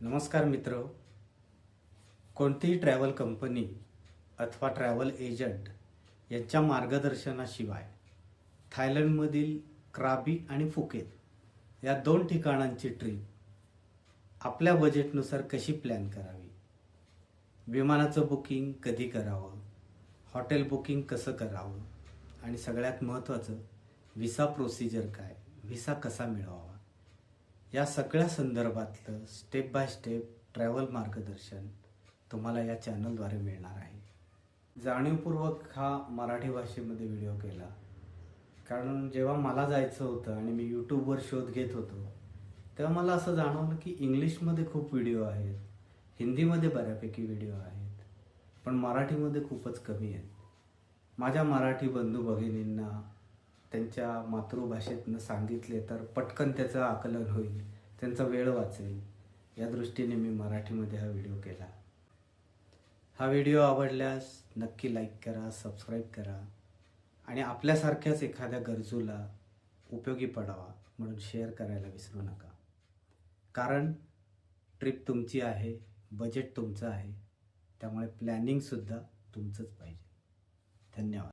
नमस्कार मित्र. कोणतीही ट्रॅव्हल कंपनी अथवा ट्रॅव्हल एजंट यांच्या मार्गदर्शनाशिवाय थायलंडमधील क्राबी आणि फुकेत या दोन ठिकाणांची ट्रिप आपल्या बजेटनुसार कशी प्लॅन करावी, विमानाचं बुकिंग कधी करावं, हॉटेल बुकिंग कसं करावं आणि सगळ्यात महत्त्वाचं व्हिसा प्रोसिजर काय, व्हिसा कसा मिळवावा, या सगळ्या संदर्भातलं स्टेप बाय स्टेप ट्रॅव्हल मार्गदर्शन तुम्हाला या चॅनलद्वारे मिळणार आहे. जाणीवपूर्वक हा मराठी भाषेमध्ये व्हिडिओ केला कारण जेव्हा मला जायचं होतं आणि मी यूट्यूबवर शोध घेत होतो तेव्हा मला असं जाणवलं की इंग्लिशमध्ये खूप व्हिडिओ आहेत, हिंदीमध्ये बऱ्यापैकी व्हिडिओ आहेत, पण मराठीमध्ये खूपच कमी आहेत. माझ्या मराठी बंधू भगिनींना त्यांच्या मातृभाषेतनं सांगितले तर पटकन त्याचं आकलन होईल, त्यांचा वेळ वाचेल, या दृष्टीने मी मराठीमध्ये हा व्हिडिओ केला. हा व्हिडिओ आवडल्यास नक्की लाईक करा, सबस्क्राईब करा आणि आपल्यासारख्याच एखाद्या गरजूला उपयोगी पडावा म्हणून शेअर करायला विसरू नका. कारण ट्रिप तुमची आहे, बजेट तुमचं आहे, त्यामुळे प्लॅनिंगसुद्धा तुमचंच पाहिजे. धन्यवाद.